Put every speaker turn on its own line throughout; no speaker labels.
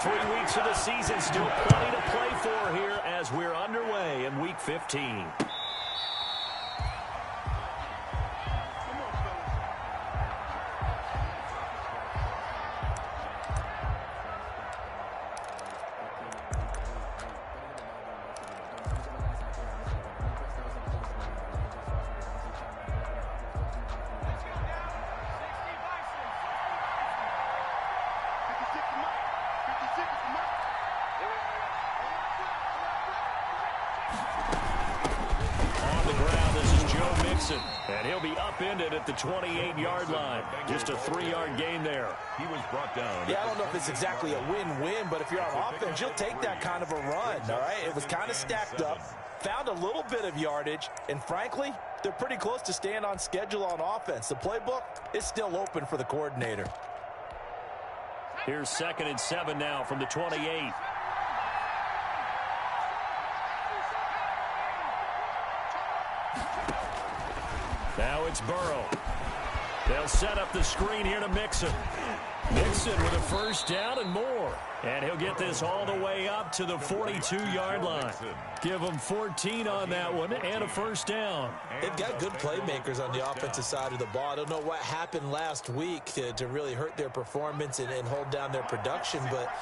3 weeks of the season, still plenty to play for here as we're underway in Week 15. And he'll be upended at the 28-yard line. Just a 3-yard gain there.
He was brought down.
Yeah, I don't know if it's exactly a win-win, but if you're on offense, you'll take that kind of a run, all right? It was kind of stacked up, found a little bit of yardage, and frankly, they're pretty close to staying on schedule on offense. The playbook is still open for the coordinator.
Here's 2nd and 7 now from the 28. Now it's Burrow. They'll set up the screen here to Mixon. Mixon with a first down and more. And he'll get this all the way up to the 42-yard line. Give them 14 on that one and a first down.
They've got good playmakers on the offensive side of the ball. I don't know what happened last week to really hurt their performance and hold down their production, but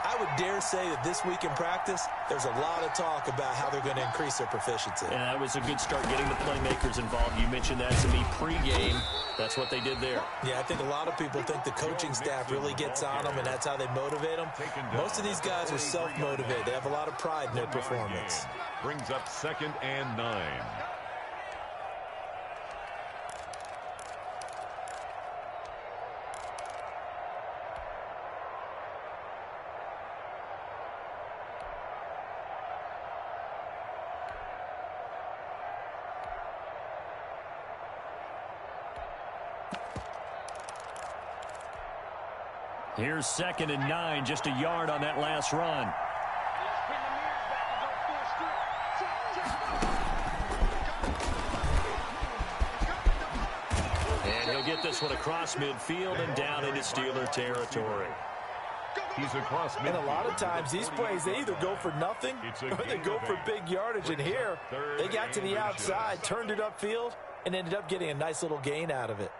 I would dare say that this week in practice, there's a lot of talk about how they're going to increase their proficiency.
And that was a good start getting the playmakers involved. You mentioned that to me pregame. That's what they did there.
Yeah, I think a lot of people think the coaching staff really gets on them, and that's how they motivate them. Most of these guys are self-motivated. They have a lot of pride in their performance.
Brings up 2nd and 9.
Here's 2nd and 9, just a yard on that last run. And he'll get this one across midfield and down into Steeler territory.
He's across midfield.
And a lot of times these plays, they either go for nothing or they go for big yardage. And here, they got to the outside, turned it upfield, and ended up getting a nice little gain out of it.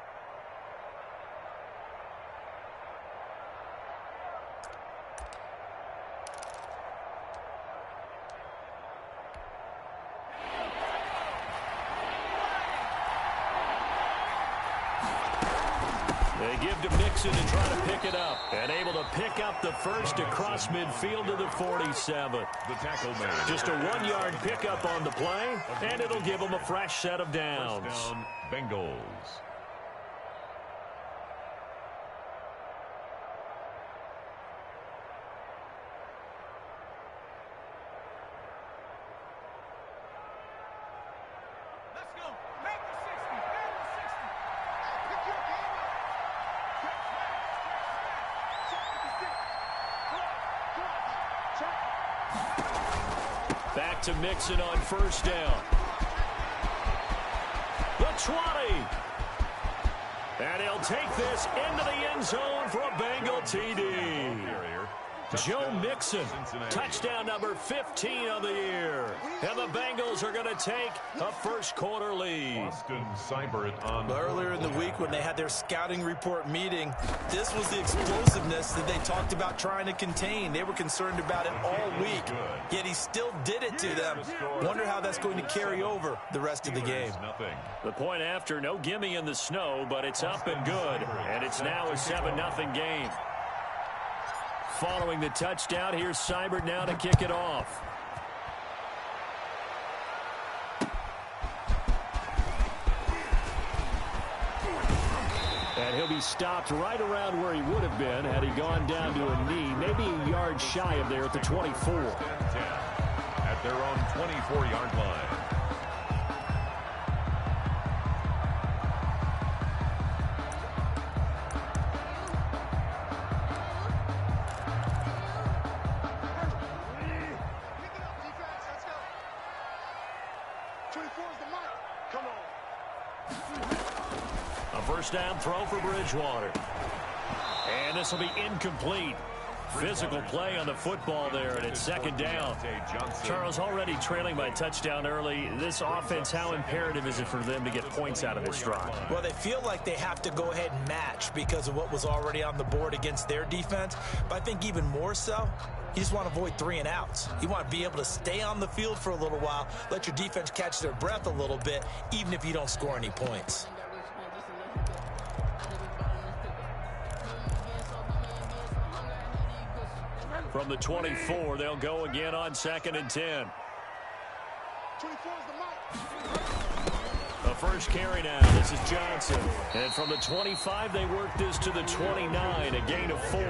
They give to Mixon to try to pick it up. And able to pick up the first across midfield to the 47.
The tackle made.
Just a 1-yard pickup on the play, and it'll give them a fresh set of downs.
First down, Bengals.
Back to Mixon on first down. The 20. And he'll take this into the end zone for a Bengal TD. Joe Mixon, touchdown number 15 of the year. And the Bengals are going to take a first-quarter lead.
Earlier in the week when they had their scouting report meeting, this was the explosiveness that they talked about trying to contain. They were concerned about it all week, yet he still did it to them. Wonder how that's going to carry over the rest of the game.
The point after, no gimme in the snow, but it's up and good. And it's now a 7-0 game. Following the touchdown, here's Seibert now to kick it off. And he'll be stopped right around where he would have been had he gone down to a knee, maybe a yard shy of there at the 24.
At their own 24-yard line.
A first down throw for Bridgewater. And this will be incomplete. Physical play on the football there, and it's second down. Charles, already trailing by a touchdown early. This offense, how imperative is it for them to get points out of this drive?
Well, they feel like they have to go ahead and match because of what was already on the board against their defense. But I think even more so, you just want to avoid 3 and outs. You want to be able to stay on the field for a little while, let your defense catch their breath a little bit, even if you don't score any points.
From the 24, they'll go again on 2nd and 10. The first carry now. This is Johnson. And from the 25, they work this to the 29, a gain of 4.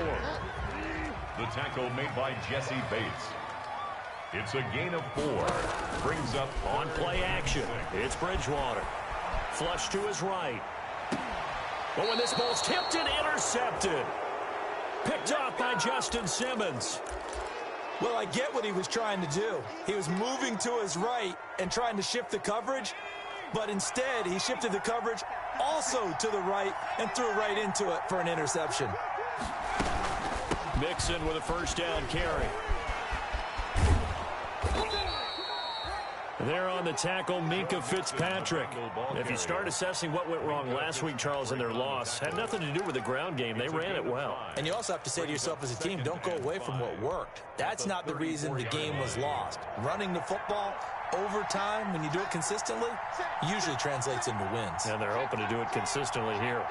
The tackle made by Jesse Bates. It's a gain of 4. Brings up
on play action. It's Bridgewater. Flush to his right. But when this ball's tipped and intercepted. Picked off by Justin Simmons.
Well, I get what he was trying to do. He was moving to his right and trying to shift the coverage, but instead he shifted the coverage also to the right and threw right into it for an interception.
Mixon with a first down carry. There on the tackle, Minka Fitzpatrick. If you start assessing what went wrong last week, Charles, in their loss, had nothing to do with the ground game. They ran it well.
And you also have to say to yourself as a team, don't go away from what worked. That's not the reason the game was lost. Running the football over time, when you do it consistently, usually translates into wins.
And they're hoping to do it consistently here.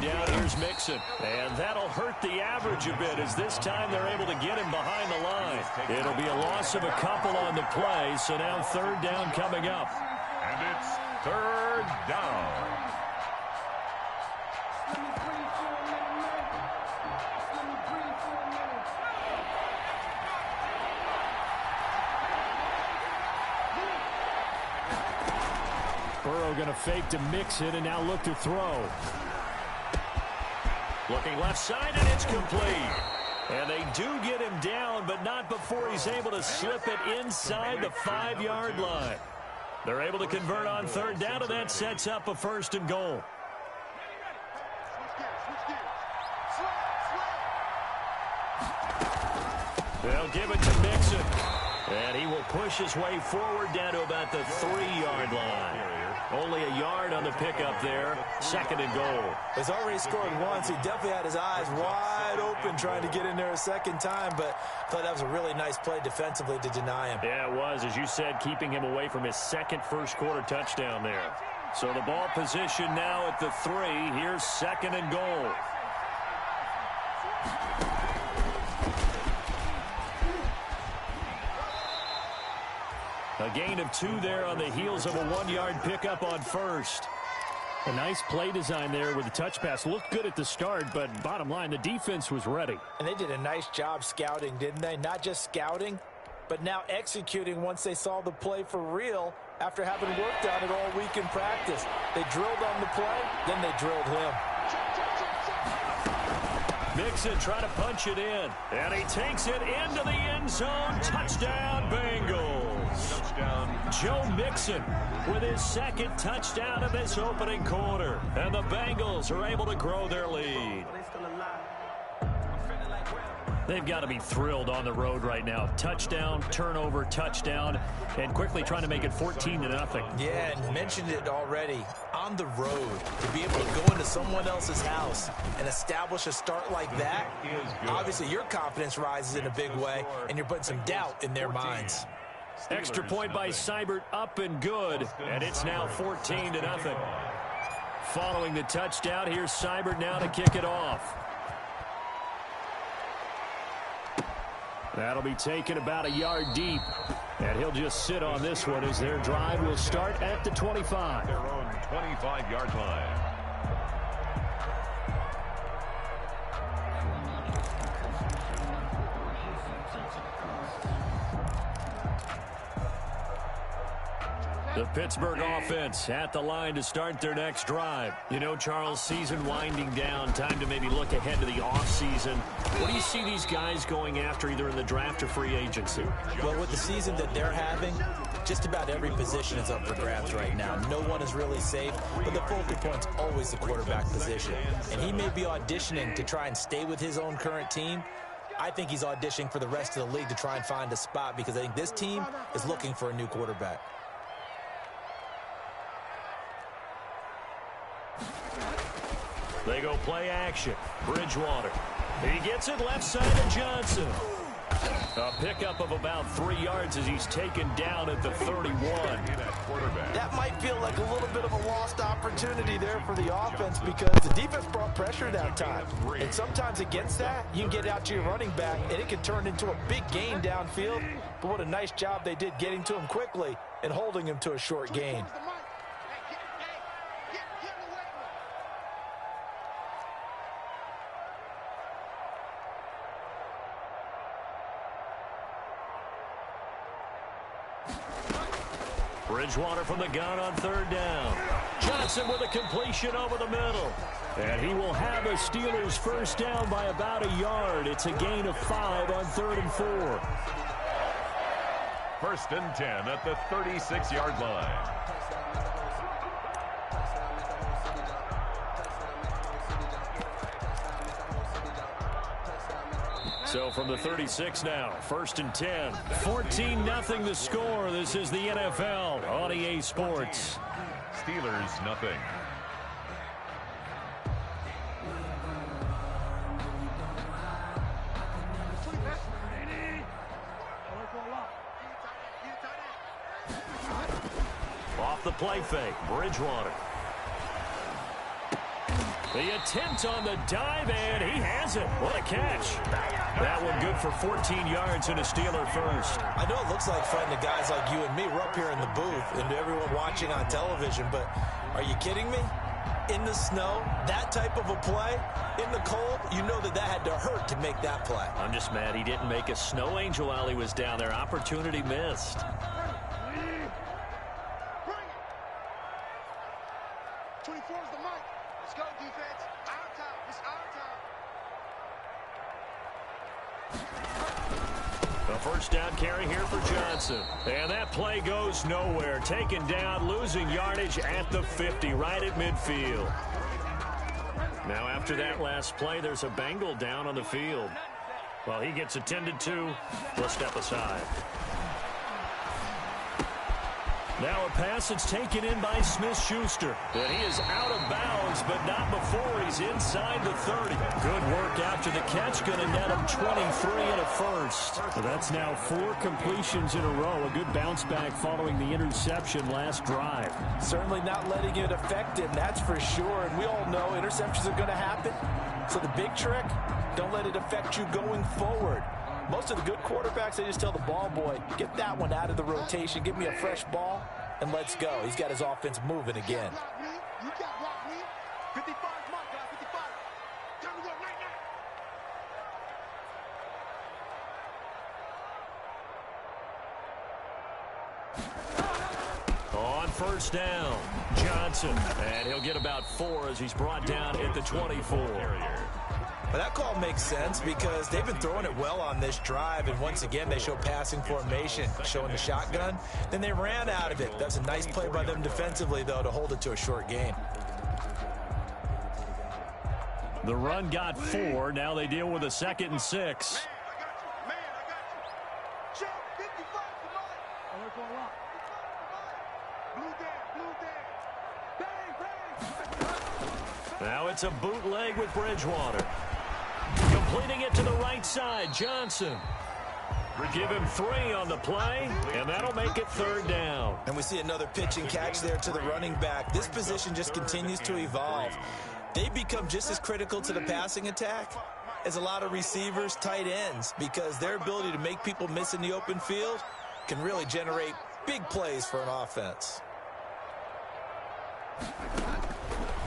Down, here's Mixon. And that'll hurt the average a bit as this time they're able to get him behind the line. It'll be a loss of a couple on the play, so now 3rd down coming up.
And it's 3rd down.
Burrow going to fake to Mixon and now look to throw. Looking left side, and it's complete. And they do get him down, but not before he's able to slip it inside the 5-yard line. They're able to convert on 3rd down, and that sets up a 1st and goal. They'll give it to Mixon. And he will push his way forward down to about the 3-yard line. Only a yard on the pickup there. 2nd and goal.
He's already scored once. He definitely had his eyes wide open trying to get in there a second time, but I thought that was a really nice play defensively to deny him.
Yeah, it was, as you said, keeping him away from his second first-quarter touchdown there. So the ball position now at the 3. Here's 2nd and goal. A gain of 2 there on the heels of a 1-yard pickup on 1st. A nice play design there with the touch pass. Looked good at the start, but bottom line, the defense was ready.
And they did a nice job scouting, didn't they? Not just scouting, but now executing once they saw the play for real after having worked on it all week in practice. They drilled on the play, then they drilled him.
Mixon trying to punch it in, and he takes it into the end zone. Touchdown, Bengals.
Touchdown.
Joe Mixon with his 2nd touchdown of this opening quarter. And the Bengals are able to grow their lead. They've got to be thrilled on the road right now. Touchdown, turnover, touchdown, and quickly trying to make it 14-0.
Yeah, and mentioned it already. On the road, to be able to go into someone else's house and establish a start like that, obviously your confidence rises in a big way, and you're putting some doubt in their minds.
Extra point by Seibert, up and good, and it's now 14-0. Following the touchdown, here's Seibert now to kick it off. That'll be taken about a yard deep, and he'll just sit on this one as their drive will start at the 25.
Their own 25-yard line.
The Pittsburgh offense at the line to start their next drive. You know, Charles, season winding down, time to maybe look ahead to the offseason. What do you see these guys going after either in the draft or free agency?
Well, with the season that they're having, just about every position is up for grabs right now. No one is really safe, but the focal point's always the quarterback position. And he may be auditioning to try and stay with his own current team. I think he's auditioning for the rest of the league to try and find a spot because I think this team is looking for a new quarterback.
They go play action. Bridgewater. He gets it left side to Johnson. A pickup of about 3 yards as he's taken down at the 31.
That might feel like a little bit of a lost opportunity there for the offense because the defense brought pressure that time. And sometimes against that, you can get out to your running back, and it can turn into a big gain downfield. But what a nice job they did getting to him quickly and holding him to a short gain.
Bridgewater from the gun on third down. Johnson with a completion over the middle. And he will have the Steelers first down by about a yard. It's a gain of 5 on 3rd and 4.
First and 10 at the 36-yard line.
So from the 36 now, 1st and 10. 14-0 the score. This is the NFL on EA Sports.
Steelers, nothing.
Off the play fake, Bridgewater. The attempt on the dive, and he has it. What a catch. That one good for 14 yards and a Steeler first.
I know it looks like fun to guys like you and me. We're up here in the booth and to everyone watching on television, but are you kidding me? In the snow, that type of a play, in the cold, you know that had to hurt to make that play.
I'm just mad he didn't make a snow angel while he was down there. Opportunity missed.
24's the mic. Let's go, defense. Our time. It's our time.
A first down carry here for Johnson. And that play goes nowhere. Taken down, losing yardage at the 50, right at midfield. Now after that last play, there's a Bengal down on the field. Well, he gets attended to. We'll step aside. Now a pass that's taken in by Smith-Schuster. And he is out of bounds, but not before he's inside the 30. Good work after the catch. Going to net him 23 and a first. So that's now 4 completions in a row. A good bounce back following the interception last drive.
Certainly not letting it affect him, that's for sure. And we all know interceptions are going to happen. So the big trick, don't let it affect you going forward. Most of the good quarterbacks, they just tell the ball boy, get that one out of the rotation, give me a fresh ball, and let's go. He's got his offense moving again.
You got block me. 55 mark, guys. 55. Time to go right now.
On first down, Johnson. And he'll get about 4 as he's brought down at the 24.
But that call makes sense because they've been throwing it well on this drive, and once again they show passing formation, showing the shotgun. Then they ran out of it. That's a nice play by them defensively, though, to hold it to a short gain.
The run got 4. Now they deal with a 2nd and 6.
Man, I got you. Check. 55 for mine. Alert for a lot. Blue down. Bang, bang.
Now it's a bootleg with Bridgewater. Completing it to the right side, Johnson. Give him 3 on the play, and that'll make it 3rd down.
And we see another pitch and catch there to the running back. This position just continues to evolve. They become just as critical to the passing attack as a lot of receivers, tight ends, because their ability to make people miss in the open field can really generate big plays for an offense.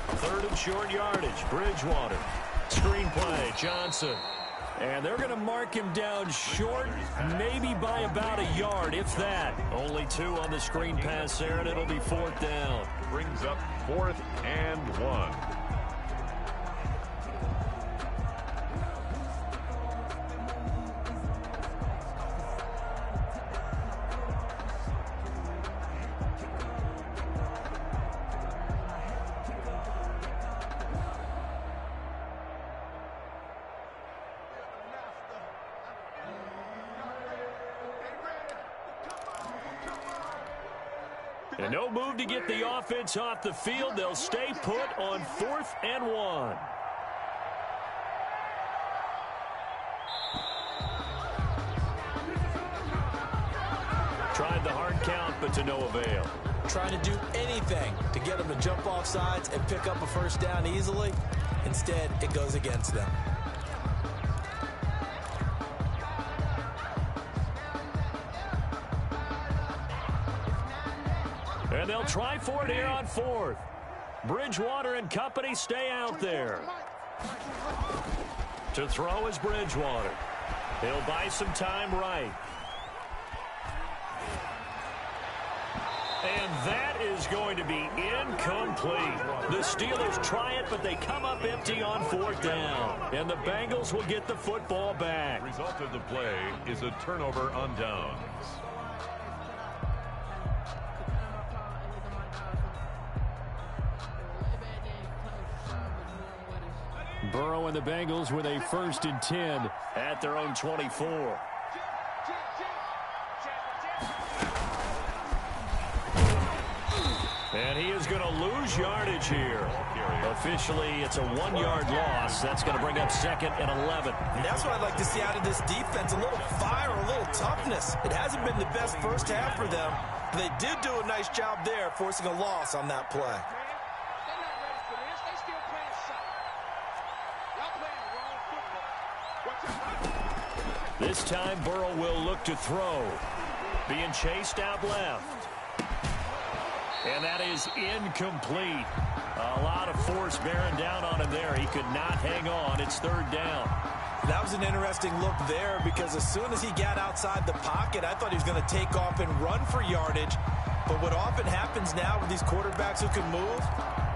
3rd and short yardage, Bridgewater. Screen play, Johnson. And they're going to mark him down short, maybe by about a yard, if that. Only 2 on the screen pass there, and it'll be 4th down.
Brings up 4th and 1.
And no move to get the offense off the field. They'll stay put on 4th and 1. Tried the hard count, but to no avail.
Trying to do anything to get them to jump off sides and pick up a first down easily. Instead, it goes against them.
And they'll try for it here on 4th. Bridgewater and company stay out there. To throw is Bridgewater. He'll buy some time right. And that is going to be incomplete. The Steelers try it, but they come up empty on 4th down. And the Bengals will get the football back.
The result of the play is a turnover on downs.
Burrow and the Bengals with a 1st and 10 at their own 24. And he is going to lose yardage here. Officially, it's a 1-yard loss. That's going to bring up 2nd and 11.
And that's what I'd like to see out of this defense. A little fire, a little toughness. It hasn't been the best first half for them. But they did do a nice job there, forcing a loss on that play.
This time, Burrow will look to throw. Being chased out left. And that is incomplete. A lot of force bearing down on him there. He could not hang on. It's 3rd down.
That was an interesting look there because as soon as he got outside the pocket, I thought he was going to take off and run for yardage. But what often happens now with these quarterbacks who can move,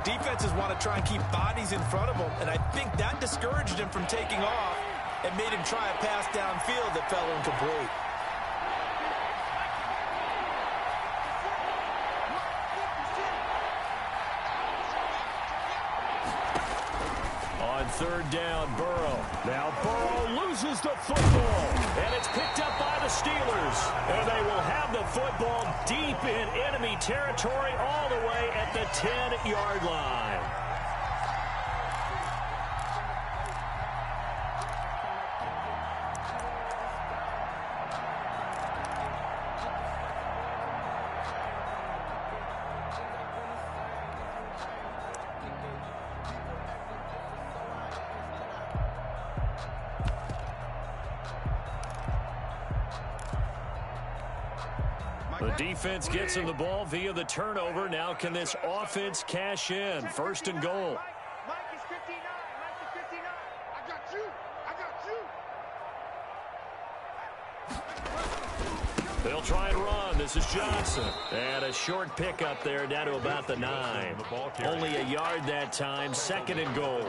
defenses want to try and keep bodies in front of them. And I think that discouraged him from taking off and made him try a pass downfield that fell incomplete.
On 3rd down, Burrow. Now Burrow loses the football, and it's picked up by the Steelers. And they will have the football deep in enemy territory all the way at the 10-yard line. The defense gets him the ball via the turnover. Now can this offense cash in? 1st and goal.
Mike is 59. Mike is 59. I got you.
They'll try and run. This is Johnson. And a short pickup there down to about the 9. Only a yard that time. 2nd and goal.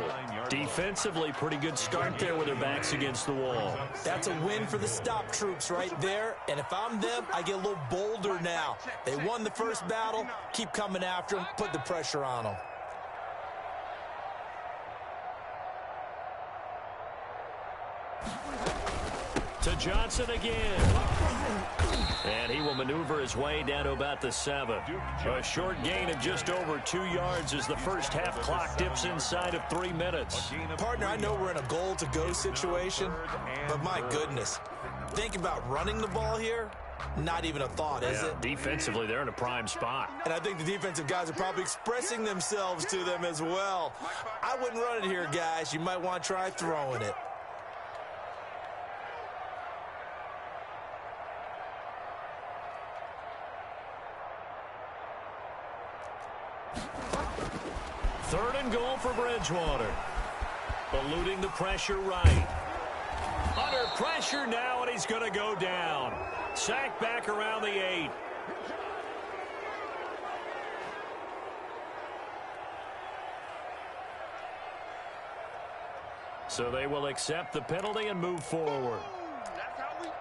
Defensively, pretty good start there with their backs against the wall.
That's a win for the stop troops right there. And if I'm them, I get a little bolder now. They won the first battle. Keep coming after them. Put the pressure on them.
To Johnson again. And he will maneuver his way down to about the 7. A short gain of just over 2 yards as the first half clock dips inside of 3 minutes.
Partner, I know we're in a goal-to-go situation, but my goodness, think about running the ball here. Not even a thought, is it?
Defensively, they're in a prime spot.
And I think the defensive guys are probably expressing themselves to them as well. I wouldn't run it here, guys. You might want to try throwing it.
Third and goal for Bridgewater. Eluding the pressure right. Under pressure now, and he's going to go down. Sacked back around the 8. So they will accept the penalty and move forward.
That's how we do it.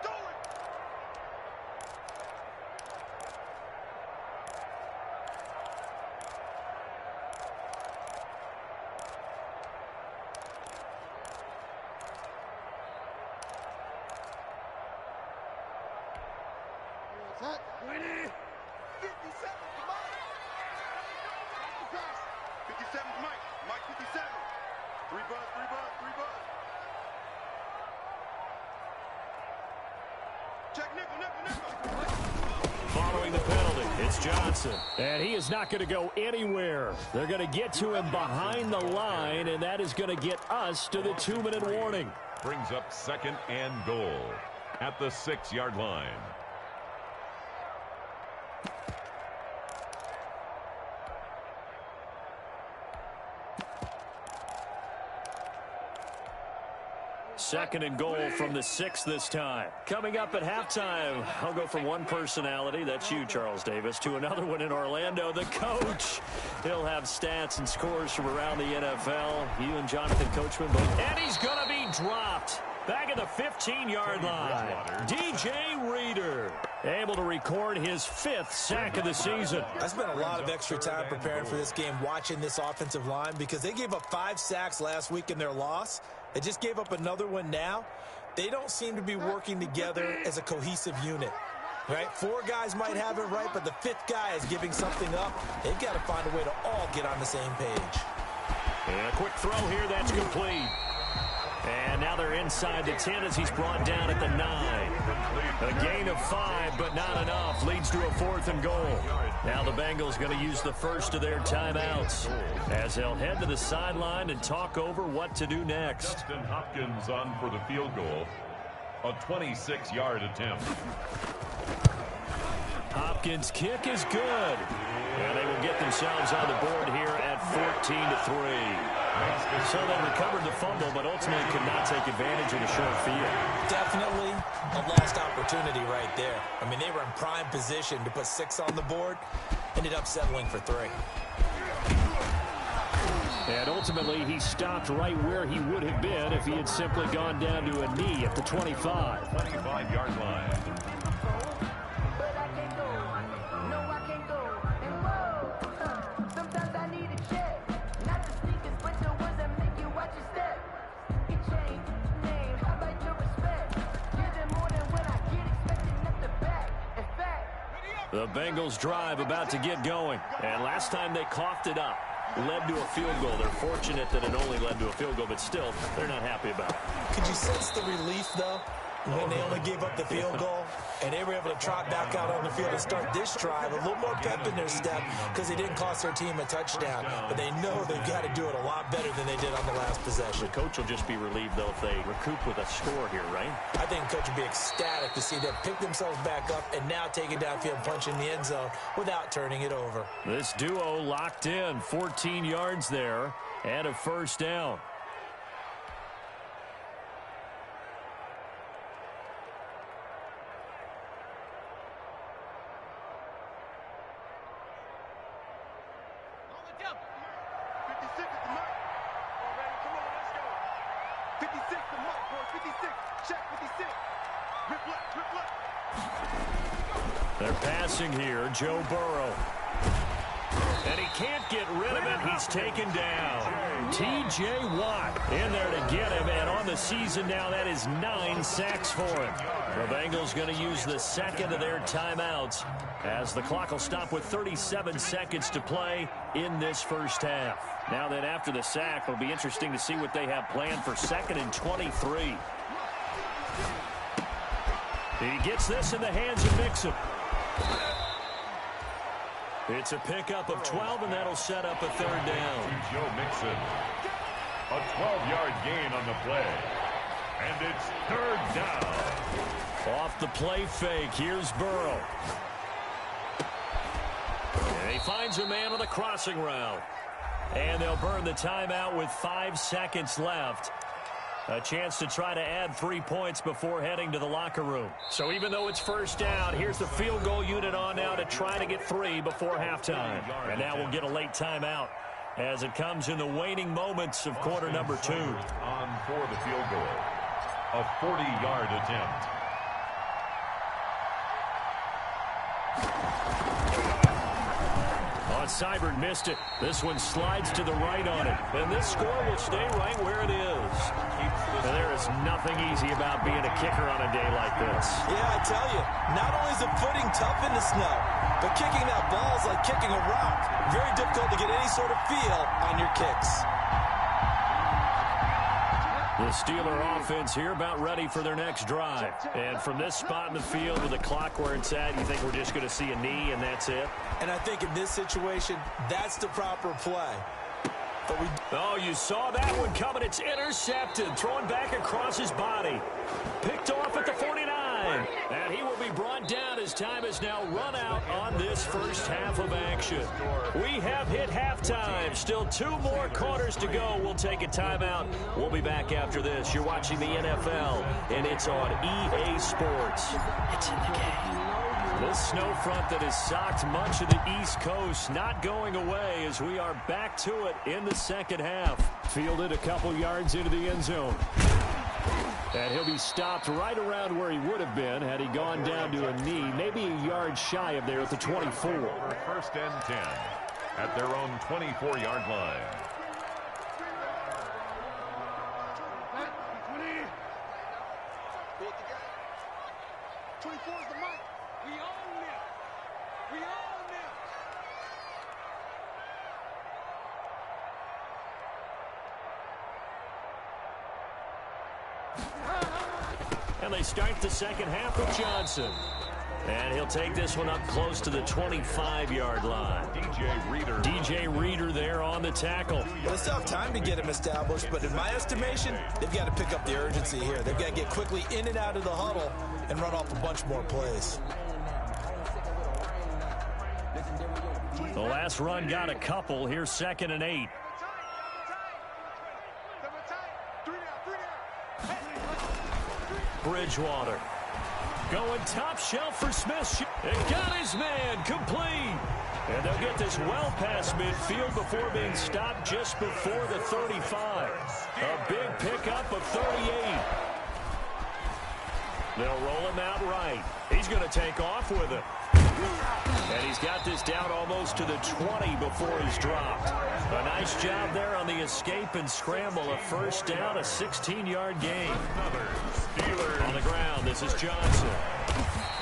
What's that? 20. 57 to Mike. 57 to Mike. Mike 57. 3 buzz, 3 buzz, 3 buzz. Check nickel.
Following the penalty, it's Johnson. And he is not going to go anywhere. They're going to get to him behind the line, and that is going to get us to the 2-minute warning.
Brings up 2nd and goal at the 6-yard line.
Second and goal from the 6 this time. Coming up at halftime, I'll go from one personality, that's you, Charles Davis, to another one in Orlando, the coach. He'll have stats and scores from around the NFL. You and Jonathan Coachman both. And he's going to be dropped. Back at the 15-yard line. DJ Reader able to record his 5th sack of the season.
I spent a lot of extra time preparing for this game, watching this offensive line, because they gave up 5 sacks last week in their loss. They just gave up another one now. They don't seem to be working together as a cohesive unit. Right? 4 guys might have it right, but the 5th guy is giving something up. They've got to find a way to all get on the same page.
And a quick throw here, that's complete. And now they're inside the 10 as he's brought down at the 9. A gain of 5, but not enough. Leads to a 4th and goal. Now the Bengals going to use the first of their timeouts as they'll head to the sideline and talk over what to do next.
Justin Hopkins on for the field goal. A 26-yard attempt.
Hopkins' kick is good. And they will get themselves on the board here at 14-3. So they recovered the fumble, but ultimately could not take advantage of the short field. Definitely
A lost opportunity right there. I mean, they were in prime position to put 6 on the board. Ended up settling for 3.
And ultimately, he stopped right where he would have been if he had simply gone down to a knee at the 25.
25-yard line.
The Bengals drive about to get going. And last time they coughed it up, led to a field goal. They're fortunate that it only led to a field goal, but still, they're not happy about it.
Could you sense the relief, though, when they only gave up the field goal and they were able to trot back out on the field and start this drive? A little more pep in their step because they didn't cost their team a touchdown, but they know they've got to do it a lot better than they did on the last possession.
The coach will just be relieved, though, if they recoup with a score here, right?
I think the coach will be ecstatic to see them pick themselves back up and now take it downfield and punch in the end zone without turning it over.
This duo locked in, 14 yards there and a first down. They're passing here, Joe Burrow. And he can't get rid of it. He's taken down. T.J. Watt in there to get him. And on the season now, that is 9 sacks for him. The Bengals going to use the second of their timeouts as the clock will stop with 37 seconds to play in this first half. Now then, after the sack, it'll be interesting to see what they have planned for 2nd and 23. He gets this in the hands of Mixon. It's a pickup of 12, and that'll set up a 3rd down.
Joe Mixon. A 12-yard gain on the play. And it's 3rd down.
Off the play fake, here's Burrow. And he finds a man on the crossing route. And they'll burn the timeout with 5 seconds left. A chance to try to add 3 points before heading to the locker room. So even though it's first down, here's the field goal unit on now to try to get 3 before halftime. And now we'll get a late timeout as it comes in the waning moments of quarter number 2.
On for the field goal. A 40-yard attempt.
Seibert missed it. This one slides to the right on it. And this score will stay right where it is. And there is nothing easy about being a kicker on a day like this.
Yeah, I tell you, not only is the footing tough in the snow, but kicking that ball is like kicking a rock. Very difficult to get any sort of feel on your kicks.
The Steeler offense here about ready for their next drive. And from this spot in the field with the clock where it's at, you think we're just going to see a knee and that's it?
And I think in this situation, that's the proper play.
Oh, you saw that one coming. It's intercepted. Throwing back across his body. Picked off at the 49. And he will be brought down as time is now run out on this first half of action. We have hit halftime. Still 2 more quarters to go. We'll take a timeout. We'll be back after this. You're watching the NFL, and it's on EA Sports. It's in the game. This snow front that has socked much of the East Coast not going away as we are back to it in the second half. Fielded a couple yards into the end zone. And he'll be stopped right around where he would have been had he gone down to a knee, maybe a yard shy of there at the 24.
First and 10 at their own 24-yard line.
And they start the second half with Johnson. And he'll take this one up close to the 25-yard line. DJ Reader there on the tackle.
Well, they still have time to get him established, but in my estimation, they've got to pick up the urgency here. They've got to get quickly in and out of the huddle and run off a bunch more plays.
The last run got a couple. Here's 2nd and 8. Bridgewater going top shelf for Smith. It got his man complete. And they'll get this well past midfield before being stopped just before the 35. A big pickup of 38. They'll roll him out right. He's going to take off with it. And he's got this down almost to the 20 before he's dropped. A nice job there on the escape and scramble. A first down, a 16-yard gain. On the ground, this is Johnson.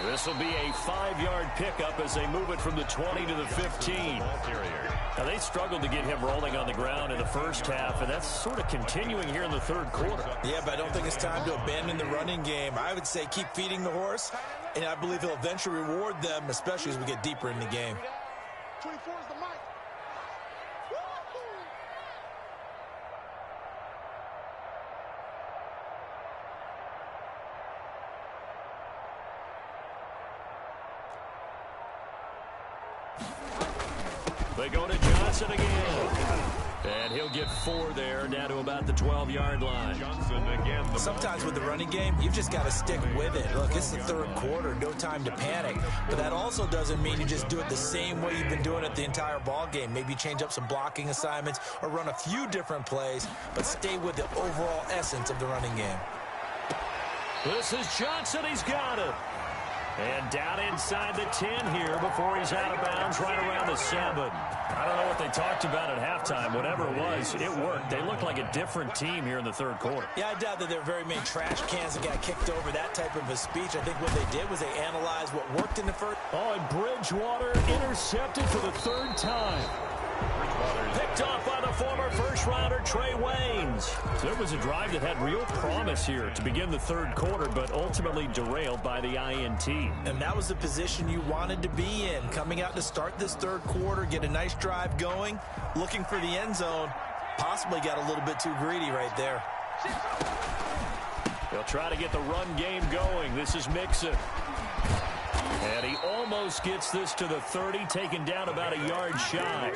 This will be a 5-yard pickup as they move it from the 20 to the 15. Now, they struggled to get him rolling on the ground in the first half, and that's sort of continuing here in the third quarter.
Yeah, but I don't think it's time to abandon the running game. I would say keep feeding the horse, and I believe he'll eventually reward them, especially as we get deeper in the game.
24 is the mic.
They go to Johnson again. And he'll get 4 there, down to about the 12-yard line.
Johnson again.
Sometimes with the running game, you've just got to stick with it. Look, it's the third quarter, no time to panic. But that also doesn't mean you just do it the same way you've been doing it the entire ball game. Maybe change up some blocking assignments or run a few different plays, but stay with the overall essence of the running game.
This is Johnson. He's got it. And down inside the 10 here before he's out of bounds right around the 7. I don't know what they talked about at halftime. Whatever it was, it worked. They looked like a different team here in the third quarter.
Yeah, I doubt that there were very many trash cans that got kicked over, that type of a speech. I think what they did was they analyzed what worked in the first.
Oh, and Bridgewater intercepted for the 3rd time. Picked off by the former first-rounder Trey Waynes. There was a drive that had real promise here to begin the third quarter, but ultimately derailed by the INT.
And that was the position you wanted to be in, coming out to start this third quarter, get a nice drive going, looking for the end zone. Possibly got a little bit too greedy right there.
They'll try to get the run game going. This is Mixon. And he almost gets this to the 30, taken down about a yard shy.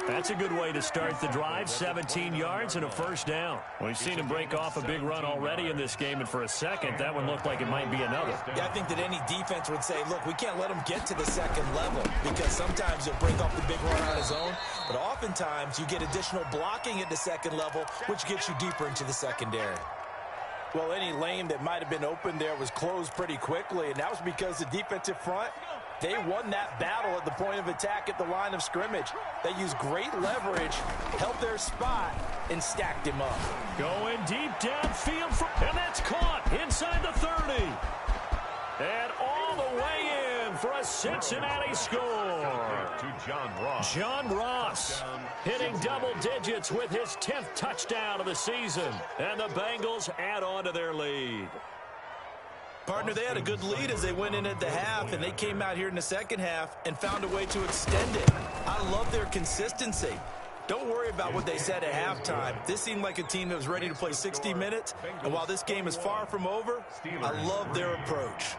That's a good way to start the drive, 17 yards and a first down. We've seen him break off a big run already in this game, and for a second, that one looked like it might be another.
Yeah, I think that any defense would say, look, we can't let him get to the second level, because sometimes he'll break off the big run on his own, but oftentimes you get additional blocking at the second level, which gets you deeper into the secondary. Well, any lane that might have been open there was closed pretty quickly, and that was because the defensive front, they won that battle at the point of attack at the line of scrimmage. They used great leverage, held their spot, and stacked him up.
Going deep downfield, and that's caught inside the 30. And all the way in for a Cincinnati score.
To John Ross.
John Ross hitting double digits with his 10th touchdown of the season. And the Bengals add on to their lead.
Partner, they had a good lead as they went in at the half, and they came out here in the second half and found a way to extend it. I love their consistency. Don't worry about what they said at halftime. This seemed like a team that was ready to play 60 minutes, and while this game is far from over, I love their approach.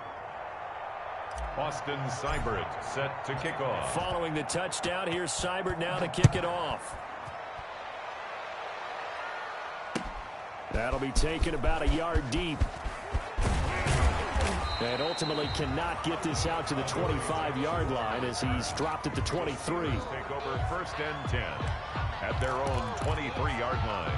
Austin Seibert set to kick off.
Following the touchdown, here's Seibert now to kick it off. That'll be taken about a yard deep. And ultimately cannot get this out to the 25-yard line as he's dropped at the 23.
Take over first and 10 at their own 23-yard line.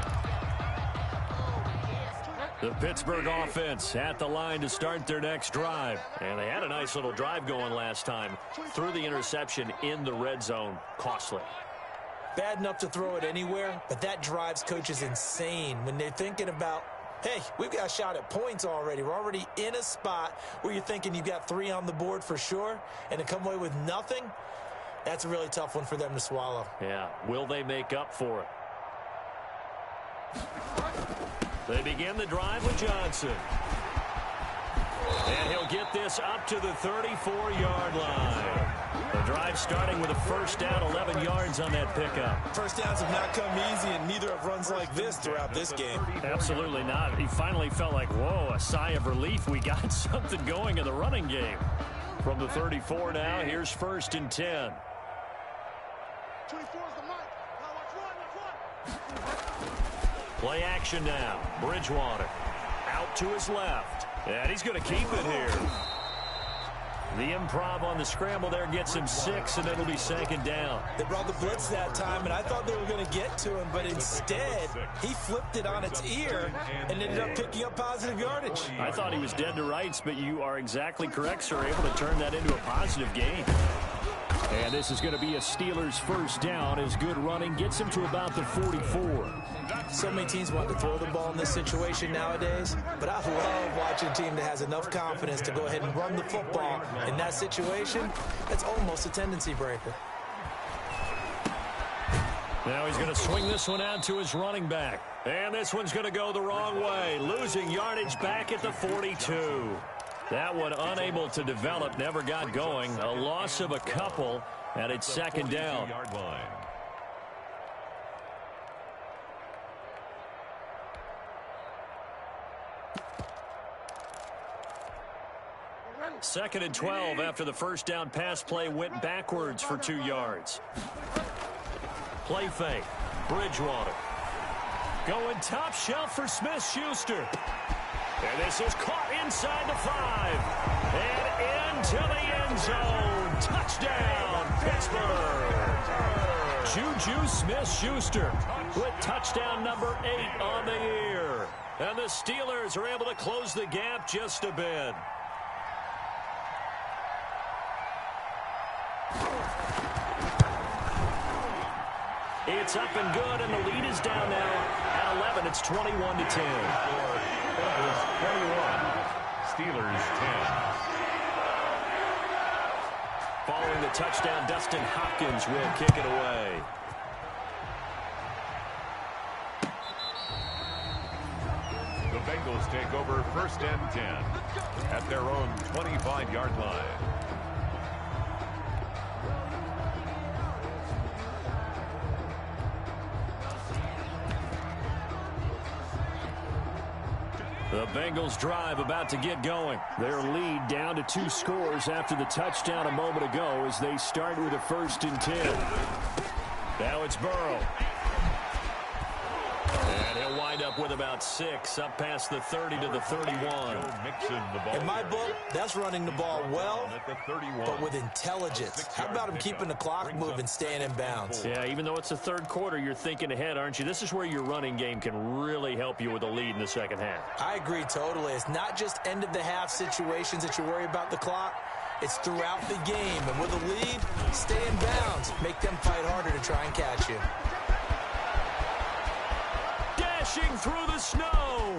The Pittsburgh offense at the line to start their next drive. And they had a nice little drive going last time. Threw the interception in the red zone. Costly.
Bad enough to throw it anywhere, but that drives coaches insane when they're thinking about, hey, we've got a shot at points already. We're already in a spot where you're thinking you've got 3 on the board for sure, and to come away with nothing, that's a really tough one for them to swallow.
Yeah, will they make up for it? They begin the drive with Johnson. And he'll get this up to the 34-yard line. The drive starting with a first down, 11 yards on that pickup.
First downs have not come easy, and neither have runs like this throughout this game.
Absolutely not. He finally felt like, whoa, a sigh of relief. We got something going in the running game. From the 34 now, here's first and 10.
24 is the mic. Now watch one.
Play action now. Bridgewater out to his left. And he's going to keep it here. The improv on the scramble there gets him 6, and it'll be second down.
They brought the blitz that time, and I thought they were going to get to him, but instead, he flipped it on its ear and ended up picking up positive yardage.
I thought he was dead to rights, but you are exactly correct, sir. Able to turn that into a positive gain. And this is going to be a Steelers first down as good running gets him to about the 44.
So many teams want to throw the ball in this situation nowadays, but I love watching a team that has enough confidence to go ahead and run the football. In that situation, it's almost a tendency breaker.
Now he's going to swing this one out to his running back. And this one's going to go the wrong way, losing yardage back at the 42. That one unable to develop, never got going. A loss of a couple, and it's second down. Second and 12 after the first down pass play went backwards for 2 yards. Play fake. Bridgewater. Going top shelf for Smith-Schuster. And this is caught inside the 5. And into the end zone. Touchdown, Pittsburgh. Juju Smith-Schuster with touchdown number 8 on the year. And the Steelers are able to close the gap just a bit. It's up and good, and the lead is down now at 11. It's 21-10.
Bengals 21, Steelers 10.
Following the touchdown, Dustin Hopkins will kick it away.
The Bengals take over first and 10 at their own 25-yard line.
The The Bengals drive about to get going. Their lead down to 2 scores after the touchdown a moment ago as they start with a 1st and 10. Now it's Burrow. And he'll wind up with about 6, up past the 30 to the 31.
In my book, that's running the ball well, but with intelligence. How about him keeping the clock moving, staying in bounds?
Yeah, even though it's the 3rd quarter, you're thinking ahead, aren't you? This is where your running game can really help you with a lead in the 2nd half.
I agree totally. It's not just end-of-the-half situations that you worry about the clock. It's throughout the game. And with a lead, stay in bounds. Make them fight harder to try and catch you.
Dashing through the snow.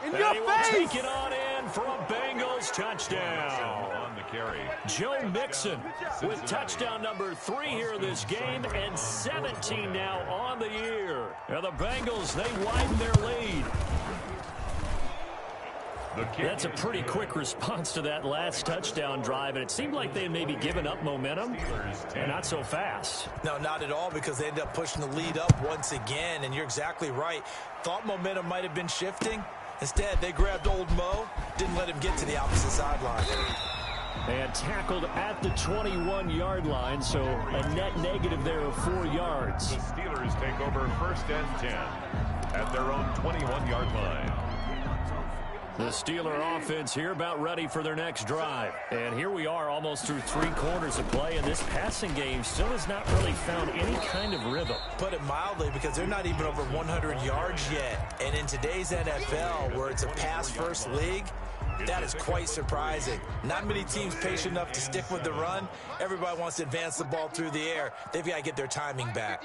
In
and
your
he
face!
will take it on in for a Bengals touchdown.
On the carry.
Joe Mixon with touchdown number 3 here in this game and 17 now on the year. And the Bengals, they widen their lead. That's a pretty quick response to that last touchdown drive, and it seemed like they had maybe given up momentum, and not so fast.
No, not at all, because they ended up pushing the lead up once again, and you're exactly right. Thought momentum might have been shifting. Instead, they grabbed old Mo, didn't let him get to the opposite sideline.
And tackled at the 21-yard line, so a net negative there of 4 yards.
The Steelers take over 1st and 10 at their own 21-yard line.
The Steeler offense here about ready for their next drive. And here we are almost through 3 quarters of play, and this passing game still has not really found any kind of rhythm.
Put it mildly, because they're not even over 100 yards yet. And in today's NFL, where it's a pass-first league, that is quite surprising. Not many teams patient enough to stick with the run. Everybody wants to advance the ball through the air. They've got to get their timing back.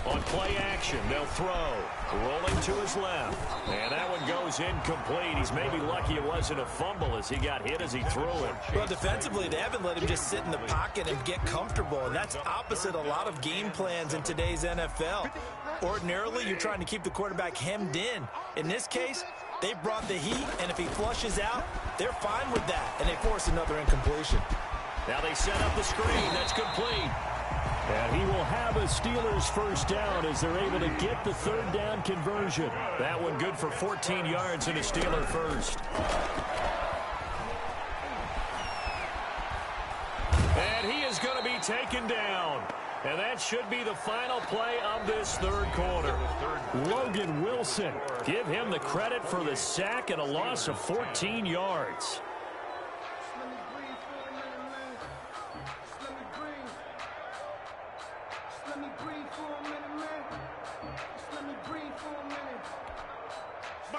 On play action, they'll throw. Rolling to his left. And that one goes incomplete. He's maybe lucky it wasn't a fumble as he got hit as he threw it.
Well, defensively, they haven't let him just sit in the pocket and get comfortable. And that's opposite a lot of game plans in today's NFL. Ordinarily, you're trying to keep the quarterback hemmed in. In this case, they brought the heat, and if he flushes out, they're fine with that. And they force another incompletion.
Now they set up the screen. That's complete. And he will have a Steelers 1st down as they're able to get the 3rd down conversion. That one good for 14 yards and a Steeler 1st. And he is going to be taken down. And that should be the final play of this 3rd quarter. Logan Wilson. Give him the credit for the sack and a loss of 14 yards.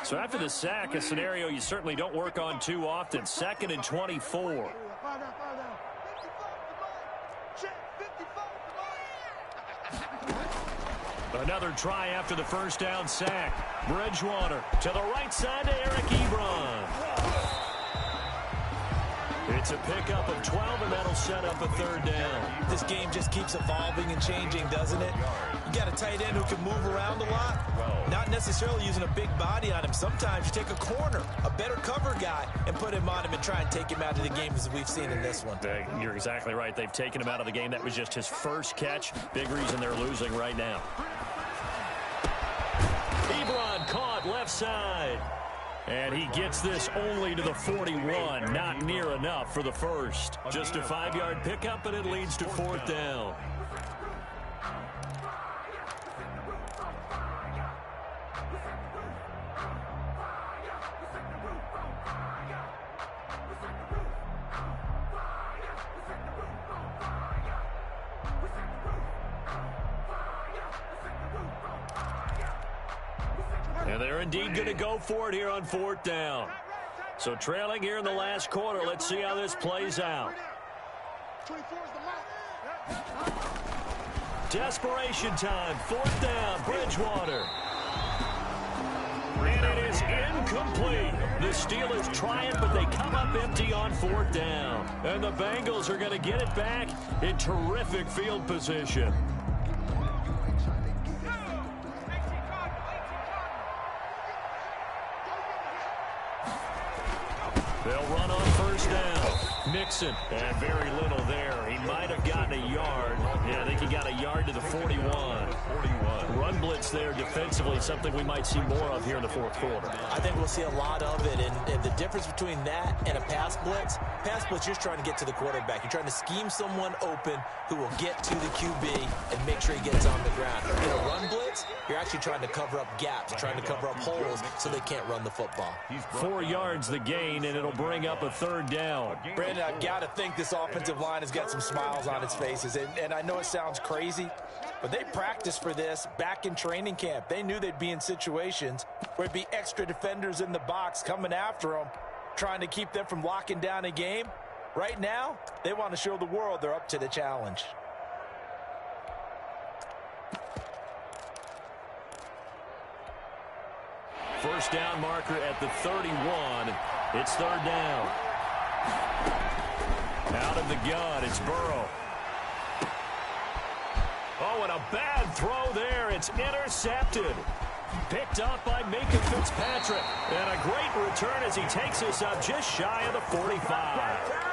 So after the sack, a scenario you certainly don't work on too often. 2nd and 24. Another try after the 1st down sack. Bridgewater to the right side to Eric Ebron. It's a pickup of 12, and that'll set up a 3rd down.
This game just keeps evolving and changing, doesn't it? You got a tight end who can move around a lot, not necessarily using a big body on him. Sometimes you take a corner, a better cover guy, and put him on him and try and take him out of the game, as we've seen in this one.
You're exactly right. They've taken him out of the game. That was just his 1st catch. Big reason they're losing right now. Ebron caught left side. And he gets this only to the 41. Not near enough for the 1st. Just a 5-yard pickup, and it leads to 4th down. And they're indeed going to go for it here on 4th down. So trailing here in the last quarter. Let's see how this plays out. Desperation time. 4th down. Bridgewater. And it is incomplete. The Steelers try it, but they come up empty on 4th down. And the Bengals are going to get it back in terrific field position. They'll run on 1st down. Mixon. And very little there. He might have gotten a yard. Yeah, I think he got a yard to the 41. Run blitz there defensively, something we might see more of here in the fourth quarter.
I think we'll see a lot of it. And the difference between that and a pass blitz, you're just trying to get to the quarterback. You're trying to scheme someone open who will get to the QB and make sure he gets on the ground. In a run blitz, you're actually trying to cover up gaps, trying to cover up holes so they can't run the football.
4 yards the gain, and it'll bring up a third down.
Brandon, I've got to think this offensive line has got some smiles on its faces. And I know it sounds crazy, but they practiced for this back in training camp. They knew they'd be in situations where it'd be extra defenders in the box coming after them, trying to keep them from locking down a game. Right now, they want to show the world they're up to the challenge.
First down marker at the 31. It's third down. Out of the gun, it's Burrow. Oh, and a bad throw there. It's intercepted. Picked up by Minka Fitzpatrick. And a great return as he takes us up just shy of the 45.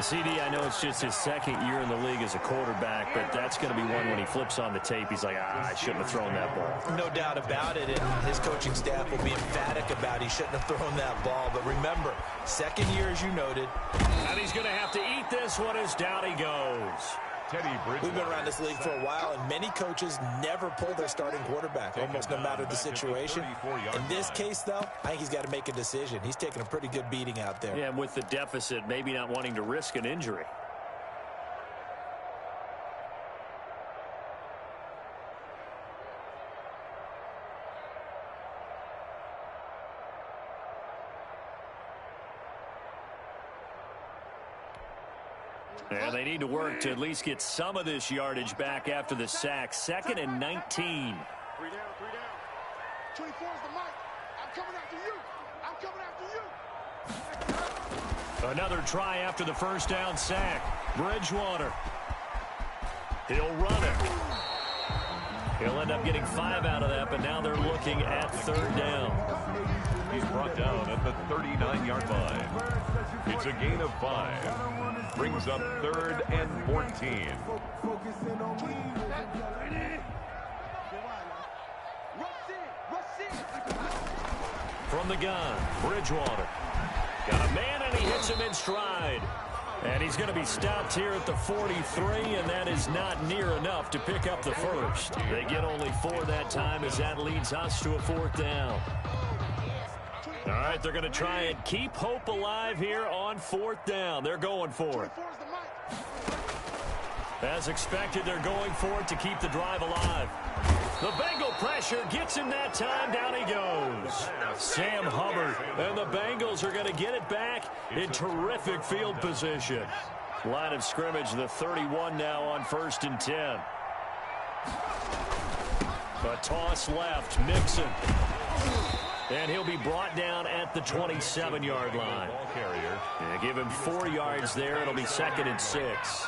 CD, I know it's just his second year in the league as a quarterback, but that's going to be one when he flips on the tape. He's like, I shouldn't have thrown that ball.
No doubt about it, and his coaching staff will be emphatic about he shouldn't have thrown that ball. But remember, second year, as you noted.
And he's going to have to eat this one as down he goes.
We've been around this league for a while, and many coaches never pull their starting quarterback, almost no matter the situation. In this case, though, I think he's got to make a decision. He's taking a pretty good beating out there.
Yeah, and with the deficit, maybe not wanting to risk an injury. And they need to work to at least get some of this yardage back after the sack. 2nd and 19.
3 down, 3 down. 24 is the mic. I'm coming after you. I'm coming after you.
Another try after the first down sack. Bridgewater. He'll run it. He'll end up getting 5 out of that, but now they're looking at third down.
He's brought down at the 39-yard line. It's a gain of 5. Brings up 3rd and 14.
From the gun, Bridgewater. Got a man, and he hits him in stride. And he's going to be stopped here at the 43, and that is not near enough to pick up the first. They get only 4 that time as that leads us to a 4th down. All right, they're going to try and keep hope alive here on 4th down. They're going for it. As expected, they're going for it to keep the drive alive. The Bengal pressure gets him that time. Down he goes. Sam Hubbard. And the Bengals are going to get it back in terrific field position. Line of scrimmage, the 31 now on 1st and 10. A toss left. Mixon. And he'll be brought down at the 27-yard line. And give him 4 yards there. It'll be 2nd and 6.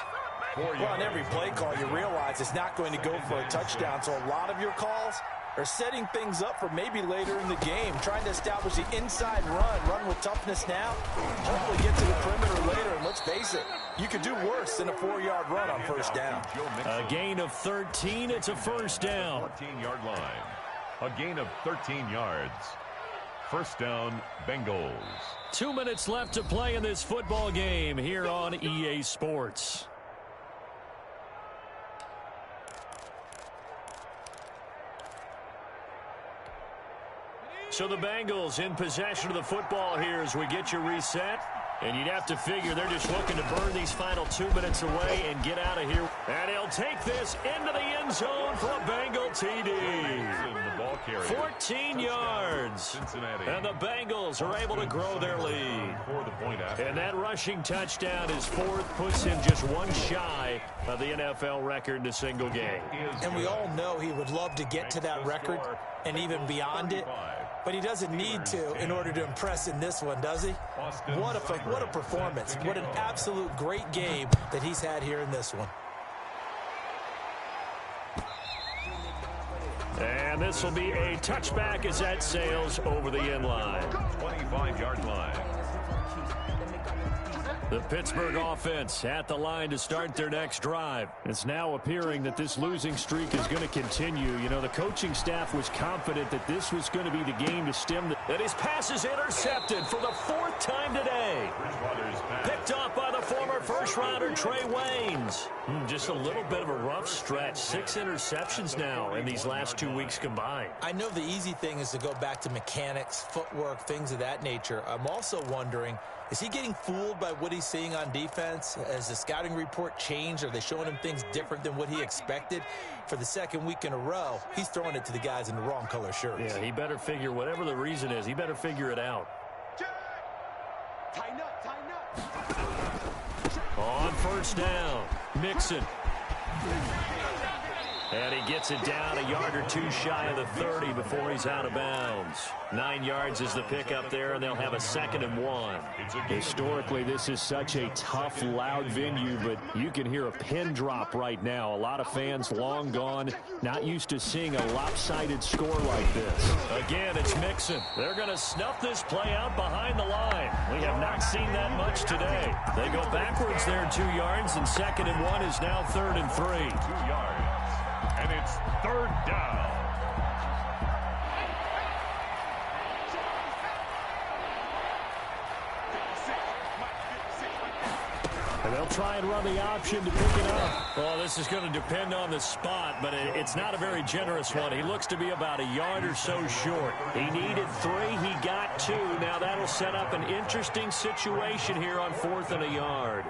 Well, on every play call, you realize it's not going to go for a touchdown. So a lot of your calls are setting things up for maybe later in the game, trying to establish the inside run with toughness now, hopefully get to the perimeter later. And let's face it, you could do worse than a 4-yard run on first down.
A gain of 13. It's a first down.
14-yard line. A gain of 13 yards. First down, Bengals.
2 minutes left to play in this football game here on EA Sports. So the Bengals in possession of the football here as we get you reset. And you'd have to figure they're just looking to burn these final 2 minutes away and get out of here. And he'll take this into the end zone for a Bengal TD. 14 yards. And the Bengals are able to grow their lead. And that rushing touchdown is 4th, puts him just 1 shy of the NFL record in a single game.
And we all know he would love to get to that record and even beyond it. But he doesn't need to in order to impress in this one, does he? What a performance. What an absolute great game that he's had here in this one.
And And this will be a touchback as that sails over the end line.
25-yard line.
The Pittsburgh offense at the line to start their next drive. It's now appearing that this losing streak is going to continue. You know, the coaching staff was confident that this was going to be the game to stem the... And his pass is intercepted for the fourth time today. Picked off by the former first-rounder Trey Waynes. Just a little bit of a rough stretch. 6 interceptions now in these last 2 weeks combined.
I know the easy thing is to go back to mechanics, footwork, things of that nature. I'm also wondering, is he getting fooled by what he's seeing on defense? Has the scouting report changed? Are they showing him things different than what he expected? For the second week in a row, he's throwing it to the guys in the wrong color shirts.
Yeah, he better figure, whatever the reason is, he better figure it out.
Tighten up, tighten up.
On first down, Mixon. And he gets it down a yard or two shy of the 30 before he's out of bounds. 9 yards is the pickup there, and they'll have a 2nd and 1. Historically, this is such a tough, loud venue, but you can hear a pin drop right now. A lot of fans long gone, not used to seeing a lopsided score like this. Again, it's Mixon. They're going to snuff this play out behind the line. We have not seen that much today. They go backwards there 2 yards, and 2nd and 1 is now 3rd and 3.
2 yards. And it's 3rd down.
And they'll try and run the option to pick it up. Well, this is going to depend on the spot, but it's not a very generous one. He looks to be about a yard or so short. He needed 3. He got 2. Now that'll set up an interesting situation here on 4th and a yard.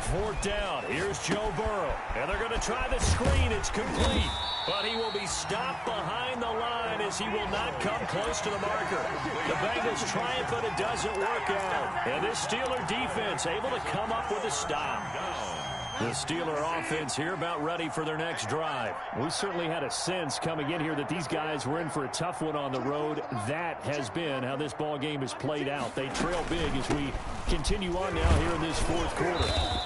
4th down. Here's Joe Burrow. And they're going to try the screen. It's complete. But he will be stopped behind the line as he will not come close to the marker. The Bengals triumph, but it doesn't work out. And this Steeler defense able to come up with a stop. The Steeler offense here about ready for their next drive. We certainly had a sense coming in here that these guys were in for a tough one on the road. That has been how this ball game has played out. They trail big as we continue on now here in this 4th quarter.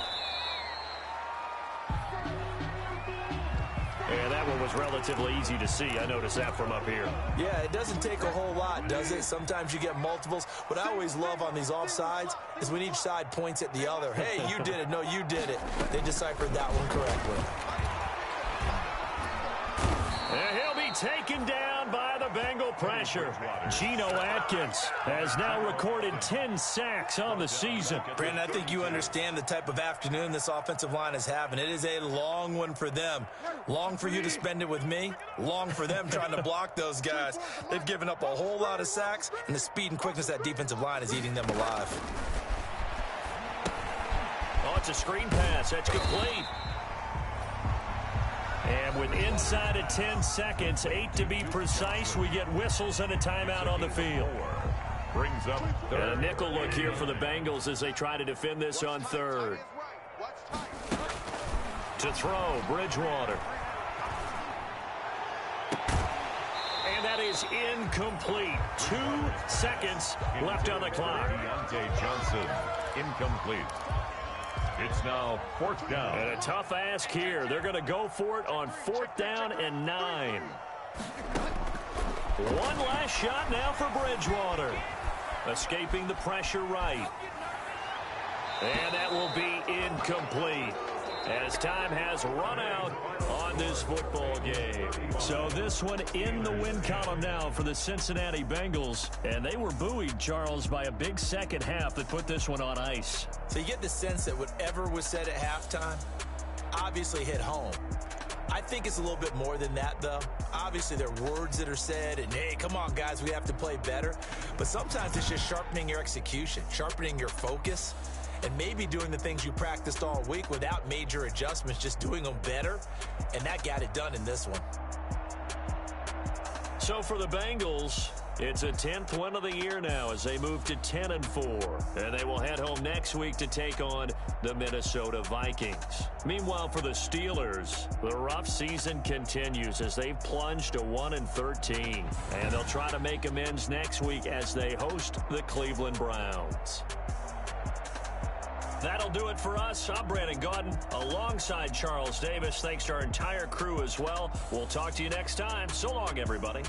And that one was relatively easy to see. I noticed that from up here.
Yeah, it doesn't take a whole lot, does it? Sometimes you get multiples. What I always love on these offsides is when each side points at the other. Hey, you did it. No, you did it. They deciphered that one correctly.
And he'll be taken down by the Bengal pressure. Geno Atkins has now recorded 10 sacks on the season.
Brandon, I think you understand the type of afternoon this offensive line is having. It is a long one for them. Long for you to spend it with me. Long for them trying to block those guys. They've given up a whole lot of sacks, and the speed and quickness of that defensive line is eating them alive.
Oh, it's a screen pass. That's complete. And with inside of 10 seconds, 8 to be precise, we get whistles and a timeout on the field.
Brings up
and a nickel look here for the Bengals as they try to defend this on 3rd. To throw, Bridgewater. And that is incomplete. 2 seconds left on the clock.
Deontay Johnson, incomplete. It's now 4th down.
And a tough ask here. They're going to go for it on 4th down and 9. One last shot now for Bridgewater. Escaping the pressure right. And that will be incomplete as time has run out on this football game. So this one in the win column now for the Cincinnati Bengals. And they were buoyed, Charles, by a big second half that put this one on ice.
So you get the sense that whatever was said at halftime obviously hit home. I think it's a little bit more than that, though. Obviously, there are words that are said, and, hey, come on, guys, we have to play better. But sometimes it's just sharpening your execution, sharpening your focus, and maybe doing the things you practiced all week without major adjustments, just doing them better, and that got it done in this one.
So for the Bengals, it's a 10th win of the year now as they move to 10-4. And they will head home next week to take on the Minnesota Vikings. Meanwhile, for the Steelers, the rough season continues as they've plunged to 1-13. And they'll try to make amends next week as they host the Cleveland Browns. That'll do it for us. I'm Brandon Gaudin alongside Charles Davis. Thanks to our entire crew as well. We'll talk to you next time. So long, everybody.